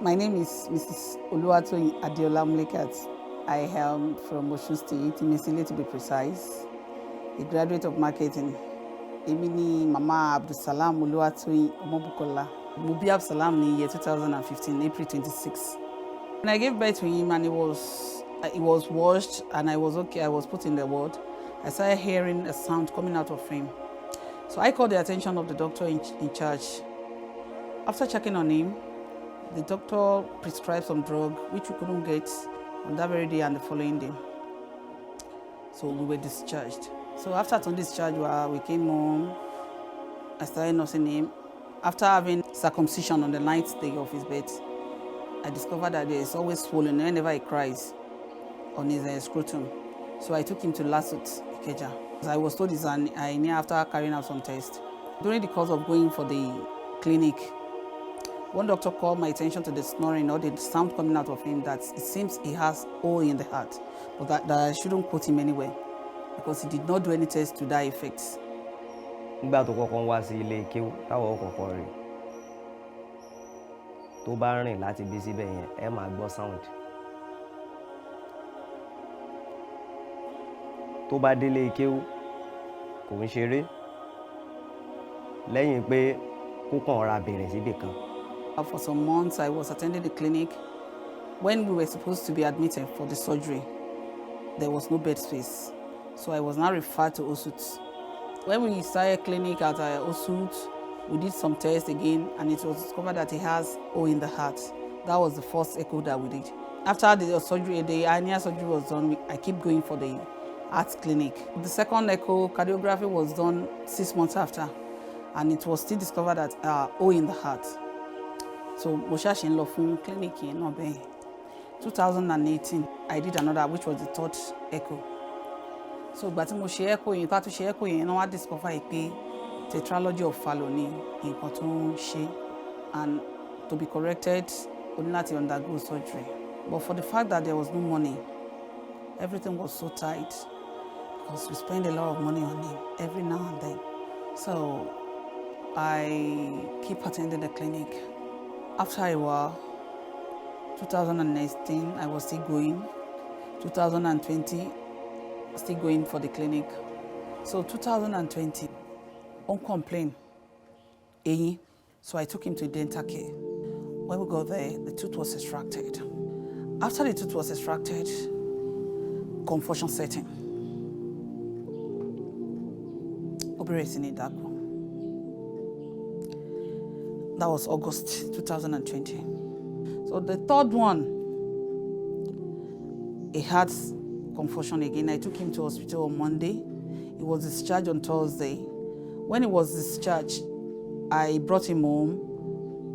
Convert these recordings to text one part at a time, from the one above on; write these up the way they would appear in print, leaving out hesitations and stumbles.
My name is Mrs. Oluwatoyin Adeola Mlekat. I am from Osun State, Imesile to be precise, a graduate of marketing. Èmi ni Mama Abdulsalam Oluwatoyin Omobukola. Mo bí Abdulsalam ní year 2015, April 26. When I gave birth to him and it was washed and I was okay, I was put in the ward, I started hearing a sound coming out of him. So I called the attention of the doctor in charge. After checking on him, the doctor prescribed some drug which we couldn't get on that very day and the following day. So we were discharged. So after discharge, we came home. I started nursing him. After having circumcision on the 9th day of his birth, I discovered that there is always swollen whenever he cries on his scrotum. So I took him to Lasut, Ikeja. I was told it's an hernia after carrying out some tests. During the course of going for the clinic, one doctor called my attention to the snoring or the sound coming out of him, that it seems he has hole in the heart, but that I shouldn't quote him anywhere because he did not do any test to that effect. Nígbà tó kọ́kọ́ wá sí ilé kéwú táwọn kọ́kọ́ rí tó bá rìn láti bí síbẹ̀ yẹn ẹ máa gbọ́ sound. Tó bá délé kéwú kò ń ṣeré lẹ́yìn pé kó kàn ra bẹ̀rẹ̀ síbì kan. For some months, I was attending the clinic. When we were supposed to be admitted for the surgery, there was no bed space. So I was now referred to Osut. When we started clinic at Osut, we did some tests again, and it was discovered that he has hole in the heart. That was the first echo that we did. After the surgery, the hernia surgery was done, I keep going for the heart clinic. The second echo cardiography was done 6 months after, and it was still discovered that hole in the heart. So mo ṣàṣe ń lọ fún clinic yẹn náà bẹ́ẹ̀. 2018, I did another, which was the third echo. So ìgbà tí mo ṣe echo yẹn, tá tún ṣe echo yẹn, náà wá discover pé tetralogy of Fallot ni nǹkan tó ń ṣe, and to be corrected, ó ní láti undergo surgery. But for the fact that there was no money, everything was so tight because we spend a lot of money on him every now and then. So I keep attending the clinic. After a while, 2019, I was still going. 2020, still going for the clinic. So 2020, on complaint, so I took him to dental care. When we got there, the tooth was extracted. After the tooth was extracted, confusion set in. Operation in that one. That was August 2020. So the third one, he had confusion again. I took him to hospital on Monday. He was discharged on Thursday. When he was discharged, I brought him home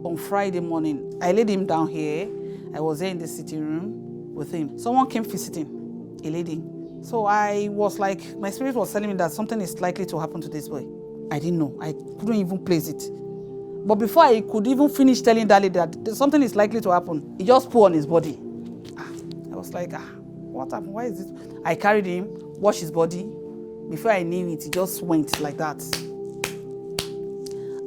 on Friday morning. I laid him down here. I was there in the sitting room with him. Someone came visiting, a lady. So I was like, my spirit was telling me that something is likely to happen to this boy. I didn't know. I couldn't even place it. But before I could even finish telling that lady that something is likely to happen, he just pulled on his body. I was like, what happened? Why is this? I carried him, washed his body. Before I knew it, he just went like that.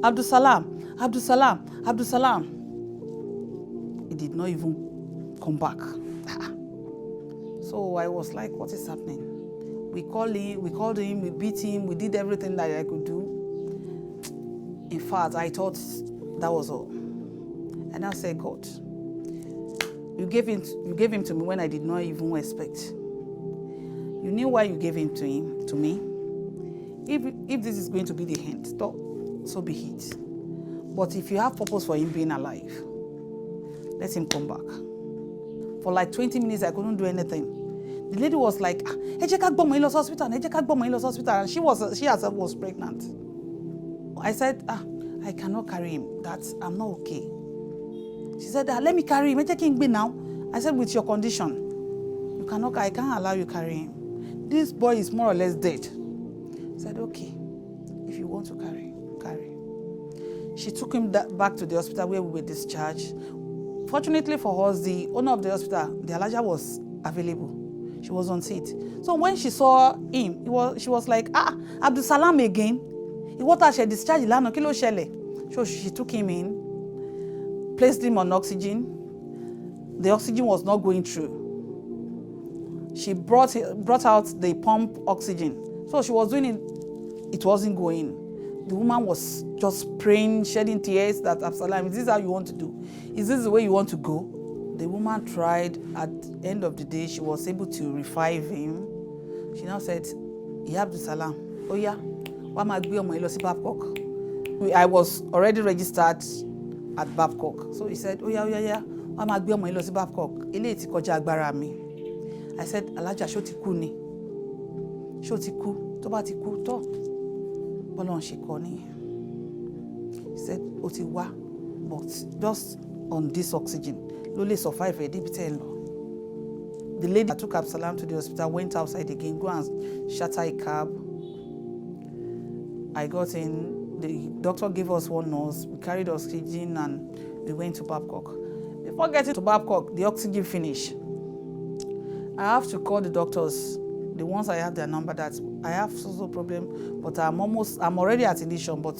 Abdulsalam, Abdulsalam, Abdulsalam. He did not even come back. So I was like, what is happening? We called him, we beat him, we did everything that I could do. In fact, I thought that was all. And I said, God, you gave him to me when I did not even expect. You knew why you gave him to me. If this is going to be the end, so be it. But if you have purpose for him being alive, let him come back. For like 20 minutes, I couldn't do anything. The lady was like, ẹ jẹ́ ká gbé ọmọ yín lọ hospital, ẹ jẹ́ ká gbé ọmọ yín lọ hospital, and she herself was pregnant. I said, I cannot carry him. I'm not okay. She said, let me carry him. Now. I said, with your condition, I can't allow you carry him. This boy is more or less dead. I said, okay, if you want to carry. She took him back to the hospital where we were discharged. Fortunately for us, the owner of the hospital, the Alaja, was available. She was on seat. So when she saw him, she was like, Abdulsalam again. What I discharged lánàá, kí ló ṣẹlẹ̀? So she took him in, placed him on oxygen, the oxygen was not going through. She brought out the pump oxygen. So she was doing it, it wasn't going. The woman was just praying, shedding tears that, Absalam, is this how you want to do? Is this the way you want to go? The woman tried. At the end of the day, she was able to revive him. She now said, Ya Abdulsalam, oh yeah, why am I going to Babcock? I was already registered at Babcock. So he said, oh yeah, why am I going to Babcock? I said, Alaja, ṣó ti kú ni? Ṣó ti kú? Tó bá ti kú, tó. Bọ́lọ́run ṣe kọ́ nìyẹn. He said, ó ti wá, but just on this oxygen, ló lè survive ẹ̀ débi tẹ́ ẹ lọ. The lady that took Absalam to the hospital went outside again, go and shatter a cab. I got in, the doctor gave us one nurse, we carried oxygen and we went to Babcock. Before getting to Babcock, the oxygen finished. I have to call the doctors, the ones I have their number, that I have social problem, but I'm already at Elysium, but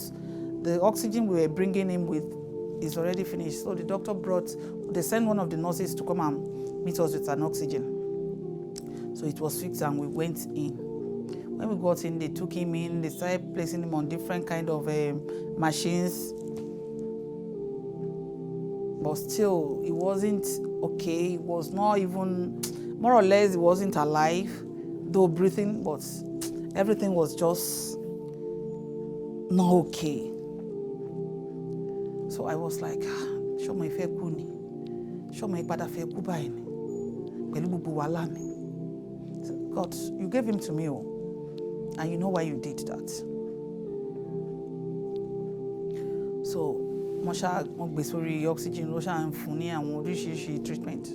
the oxygen we were bringing him with is already finished. So the doctor they sent one of the nurses to come and meet us with an oxygen. So it was fixed and we went in. When we got in, they took him in, they started placing him on different kind of machines. But still, it wasn't okay. It was not even, more or less, it wasn't alive, though breathing, but everything was just not okay. So I was like, show my fair kuni, show my pada fair kubaini, pelubu walami. God, you gave him to me, and you know why you did that. So, Mosha Mogbesori oxygen, Rosha and Funi and Rishi treatment.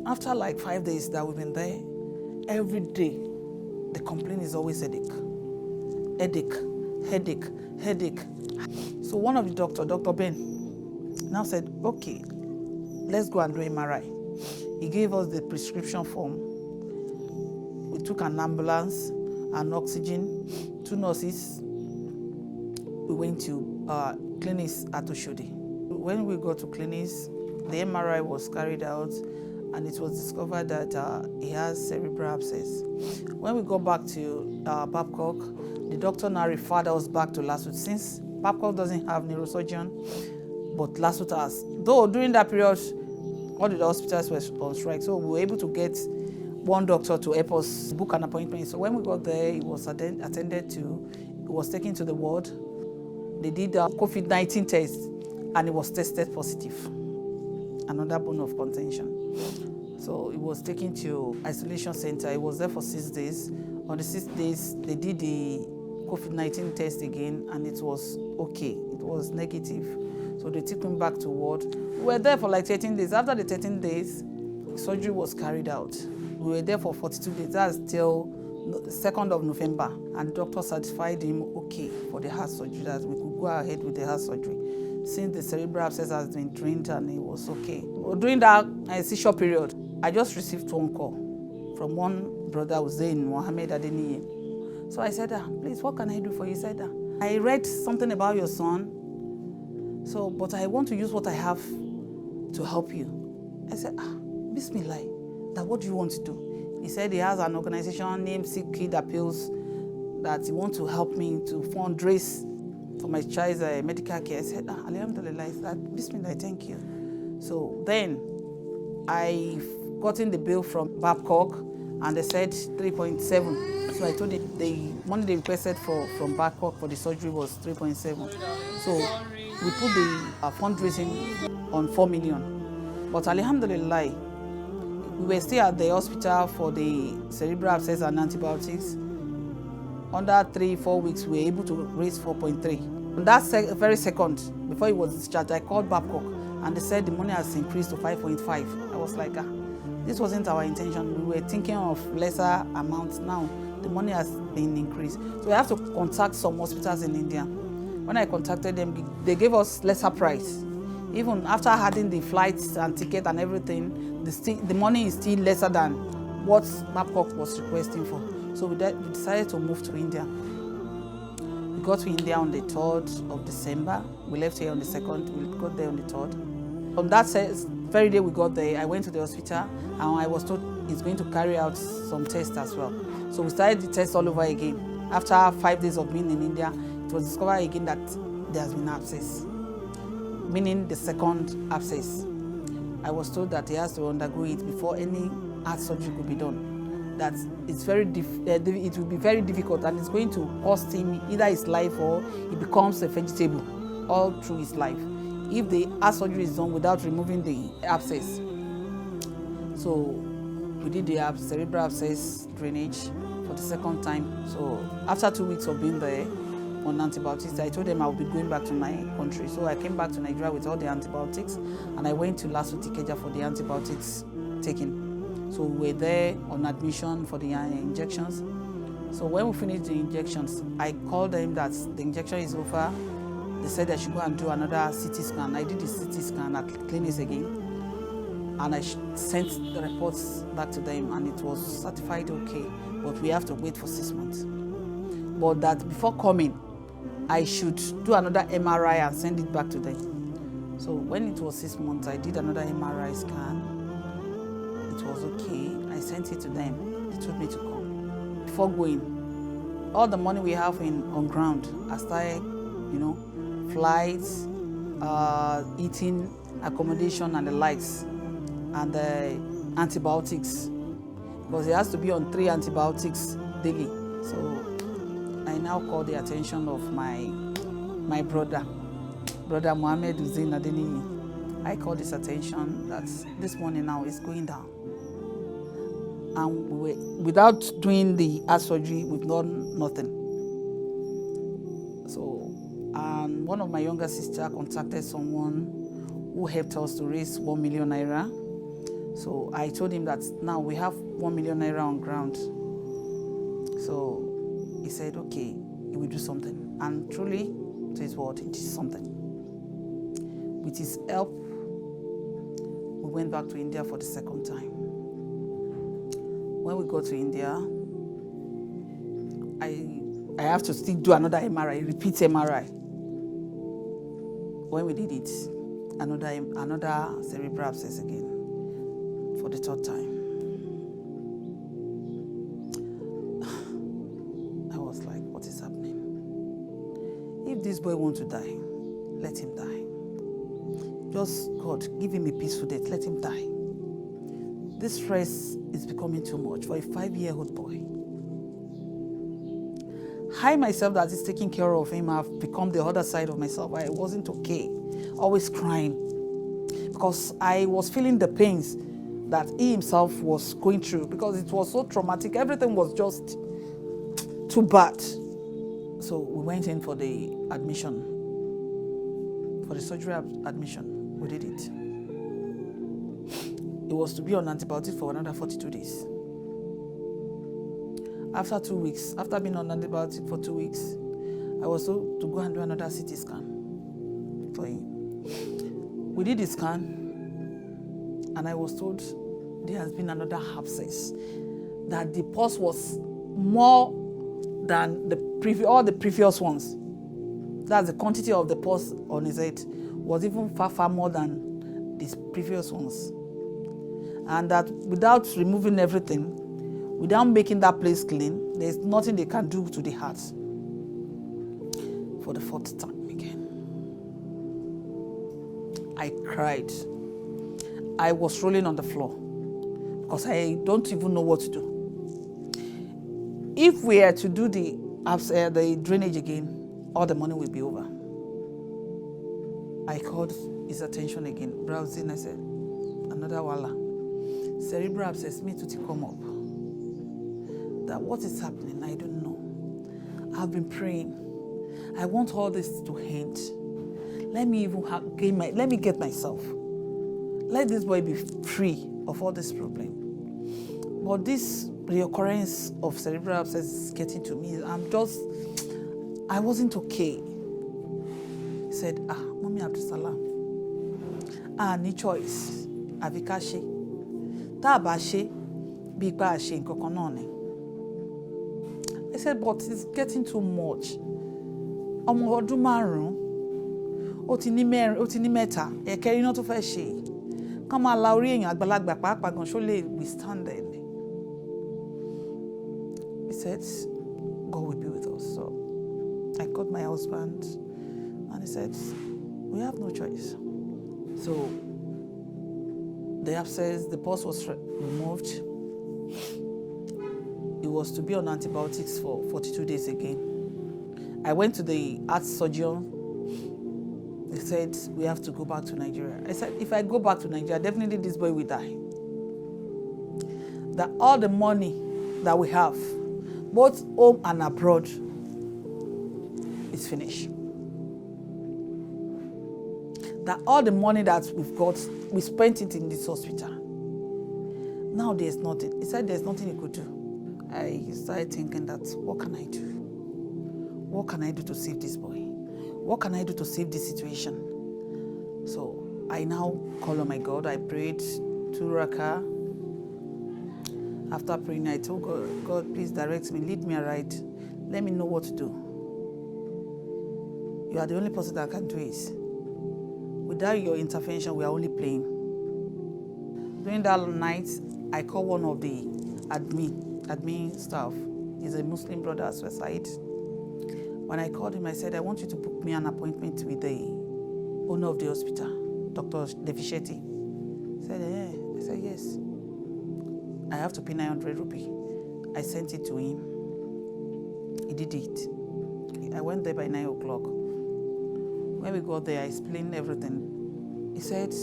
After like 5 days that we've been there, every day, the complaint is always headache. So one of the doctor, Dr. Ben, now said, okay, let's go and do MRI. He gave us the prescription form. We took an ambulance, an oxygen, 2 nurses. We went to clinics at Oshodi. When we got to clinics, the MRI was carried out and it was discovered that he has cerebral abscess. When we got back to Babcock, the doctor now referred us back to LASUTH. Since Babcock doesn't have neurosurgeon, but LASUTH has. Though during that period, all the hospitals were on strike, so we were able to get one doctor to help us book an appointment. So when we got there, he was attended to, he was taken to the ward. They did a COVID-19 test and it was tested positive. Another bone of contention. So he was taken to isolation center. He was there for 6 days. On the 6 days, they did the COVID-19 test again and it was okay. It was negative. So they took him back to ward. We were there for like 13 days. After the 13 days, surgery was carried out. We were there for 42 days. That's till the 2nd of November. And the doctor certified him okay for the heart surgery, that we could go ahead with the heart surgery. Since the cerebral abscess has been drained and it was okay. During that seizure period, I just received phone call from one brother who was there in Mohammed Adeniyi. So I said, please, what can I do for you? He said, I read something about your son, but I want to use what I have to help you. I said, Bismillah, what do you want to do? He said he has an organization named Sick Kid Appeals that he wants to help me to fundraise for my child's medical care. I said, Alhamdulillah, I said, Bismillah, thank you. So then I got in the bill from Babcock and they said 3.7. So I told them the money they requested from Babcock for the surgery was 3.7. So we put the fundraising on 4 million. But Alhamdulillah, we were still at the hospital for the cerebral abscess and antibiotics. Under 3-4 weeks, we were able to raise 4.3. On that very second, before he was discharged, I called Babcock and they said the money has increased to 5.5. I was like, this wasn't our intention. We were thinking of lesser amounts. Now the money has been increased. So we have to contact some hospitals in India. When I contacted them, they gave us lesser price. Even after adding the flights and ticket and everything, the money is still lesser than what Babcock was requesting for. So we decided to move to India. We got to India on the 3rd of December. We left here on the 2nd. We got there on the 3rd. On that very day we got there, I went to the hospital and I was told it's going to carry out some tests as well. So we started the test all over again. After 5 days of being in India, it was discovered again that there has been abscess, meaning the second abscess. I was told that he has to undergo it before any heart surgery could be done. That it's it will be very difficult and it's going to cost him either his life or he becomes a vegetable all through his life if the heart surgery is done without removing the abscess. So we did the cerebral abscess drainage for the second time. So after 2 weeks of being there on antibiotics, I told them I would be going back to my country. So I came back to Nigeria with all the antibiotics and I went to LASUTH Ikeja for the antibiotics taken. So we were there on admission for the injections. So when we finished the injections, I called them that the injection is over. They said I should go and do another CT scan. I did the CT scan at clinics again. And I sent the reports back to them and it was certified okay, but we have to wait for 6 months. But that before coming, I should do another MRI and send it back to them. So when it was 6 months, I did another MRI scan. It was okay. I sent it to them. They told me to come. Before going, all the money we have on ground, I started, flights, eating, accommodation and the likes, and the antibiotics, because he has to be on 3 antibiotics daily. So I now call the attention of my brother Mohammed Hussein Adeniyi. I called his attention that this morning now is going down. And without doing the heart surgery, we've done nothing. So, and one of my younger sisters contacted someone who helped us to raise 1 million naira. So I told him that now we have 1 million naira on ground. So he said, okay, he will do something. And truly, to his word, he did something. With his help, we went back to India for the second time. When we got to India, I have to still do another MRI, repeat MRI. When we did it, another cerebral abscess again for the third time. I was like, what is happening? If this boy wants to die, let him die. Just, God, give him a peaceful death, let him die. This stress is becoming too much for a 5-year-old boy. I myself that is taking care of him have become the other side of myself. I wasn't okay, always crying, because I was feeling the pains that he himself was going through, because it was so traumatic. Everything was just too bad. So we went in for the admission, for the surgery admission. We did it. It was to be on antibiotics for another 42 days. After 2 weeks, after being on antibiotics for 2 weeks, I was told to go and do another CT scan for him. We did the scan, and I was told there has been another abscess, that the pus was more than all the previous ones. That's the quantity of the pus on his head was even far more than these previous ones. And that without removing everything, without making that place clean, there's nothing they can do to the heart. For the 4th time again. I cried. I was rolling on the floor because I don't even know what to do. If we are to do the drainage again, all the money will be over. I called his attention again, browsing. I said, another wala. Cerebral abscess, me to come up. That what is happening, I don't know. I've been praying. I want all this to end. Let me even let me get myself. Let this boy be free of all this problem. But this reoccurrence of cerebral abscess is getting to me. I wasn't okay. He said, Mommy Abdusalam, ni choice. Avikashe. Ta ba she, bí pa ṣe nǹkan náà ni. I said, but it's getting too much. Ọmọ ọdún 5, ó ti ní mẹ́rin, ó ti ní mẹ́ta, ẹ̀kẹrin náà tó fẹ́ ṣe. Kán máa la orí èèyàn àgbàlagbà pàápàá gan ṣó lè withstand it. He said, God will be with us. So I called my husband and he said, we have no choice. So the abscess, the pus was removed. It was to be on antibiotics for 42 days again. I went to the heart surgeon. They said, we have to go back to Nigeria. I said, if I go back to Nigeria, definitely this boy will die. That all the money that we have, both home and abroad, is finished. That all the money that we've got, we spent it in this hospital. Now there's nothing. He said there's nothing he could do. I started thinking that, what can I do? What can I do to save this boy? What can I do to save this situation? So I now call on my God. I prayed 2 rakah. After praying, I told God, please direct me, lead me aright. Let me know what to do. You are the only person that can do it. Without your intervention, we are only playing. During that night, I called one of the admin staff. He's a Muslim brother at Suicide. When I called him, I said, I want you to book me an appointment with the owner of the hospital, Dr. Devisheti. He said, yeah. I said, yes. I have to pay 900 rupees. I sent it to him. He did it. I went there by 9 o'clock. When we got there, I explained everything. He said,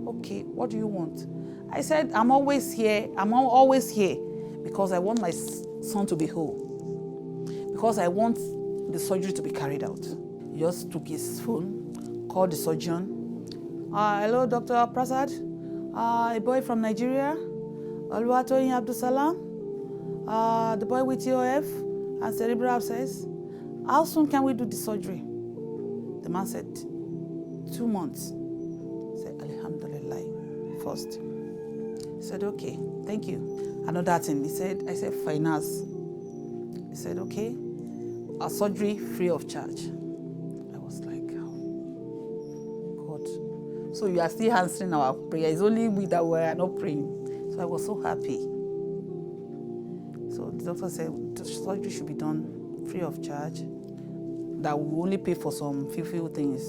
okay, what do you want? I said, I'm always here. I'm always here because I want my son to be whole. Because I want the surgery to be carried out. He just took his phone, called the surgeon. Hello, Dr. Prasad. A boy from Nigeria. Oluwatoyin Abdusalam. The boy with EOF and cerebral abscess. How soon can we do the surgery? The man said, 2 months. I said, Alhamdulillah, first. He said, okay, thank you. Another thing, I said, finance. He said, okay, a surgery free of charge. I was like, oh, God. So you are still answering our prayer. It's only we that were not praying. So I was so happy. So the doctor said, the surgery should be done free of charge. That we only pay for some few things,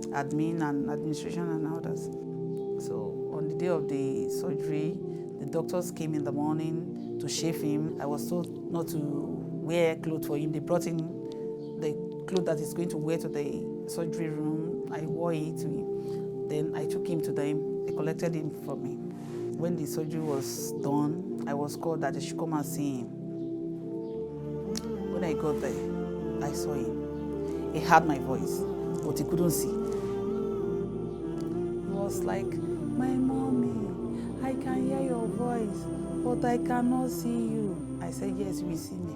admin and administration and others. So on the day of the surgery, the doctors came in the morning to shave him. I was told not to wear clothes for him. They brought in the clothes that he's going to wear to the surgery room. I wore it to him. Then I took him to them. They collected him from me. When the surgery was done, I was called that they should come and see him. When I got there, I saw him. He heard my voice, but he couldn't see. He was like, my mommy, I can hear your voice, but I cannot see you. I said, yes, you will see me.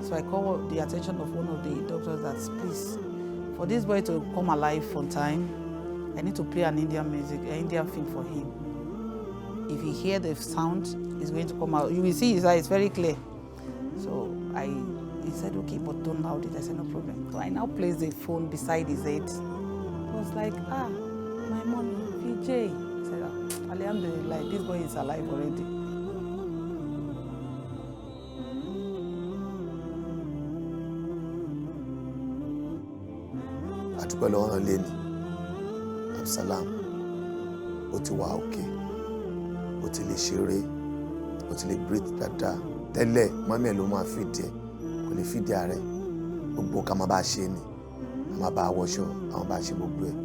So I called the attention of one of the doctors that, please, for this boy to come alive on time, I need to play an Indian film for him. If he hear the sound, he's going to come out. You will see his eyes very clear. So he said, okay, but don't loud it. I said, no problem. So I now placed the phone beside his head. I was like, my mommy, VJ. I said, Alhamdulillah, this boy is alive already. Àdúpẹ́ lọ́wọ́ wọn lé ní Absalam, ó ti wà òkè, ó ti lè ṣeré, ó ti lè breathe dáadáa. Tẹ́lẹ̀ mọ́mí ẹ̀ ló máa fìdí ẹ̀, kò lè fìdí ààrẹ. Gbogbo ká máa bá ṣe ni, a máa bá wọṣọ, àwọn bá ṣe gbogbo ẹ̀,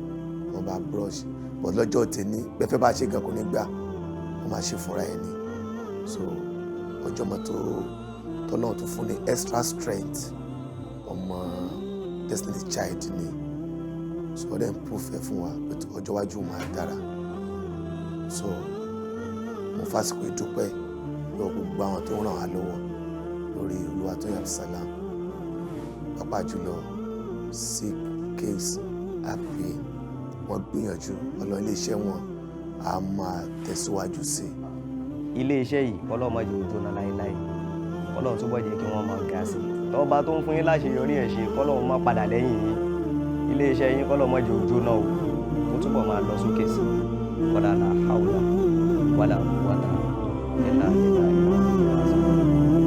wọ́n bá brush. But lọ́jọ́ tèmi, bẹ́fẹ́ bá ṣe gan kò ní gbà, wọ́n máa ṣe fúnra ẹ̀ ni. So ọjọ́ mọ́ tọ́lọ́run tó fún ní extra strength, ọmọ Destiny's Child ni. So wọ́n dẹ̀ ń proof ẹ̀ fún wa pé ọjọ́ iwájú máa dára. So mo fásitì ìdúpẹ́ lọ́wọ́ gbogbo àwọn tó ń ràn wá lọ́wọ́ lórí Oluwatoyin Abdusalam. Pàápàá jùlọ sick case happy, wọ́n gbìyànjú ọlọ́ iléeṣẹ́ wọn a máa tẹ̀síwájú sí. Iléeṣẹ́ yìí Ọlọ́run má jẹ́ ó jóná láéláé. Ọlọ́run túbọ̀ jẹ́ kí wọ́n máa ga sí. Tọ́ba tó ń fún yín láṣeyọrí ẹ̀ ṣe kọ́lọ́run má padà lẹ́yìn yín. iléeṣẹ́ yín kọ́lọ́mọ́jì ojú náà o kó túbọ̀ máa lọ sókè sí wàlà làhàwùlà wàlà quwwata illa billah.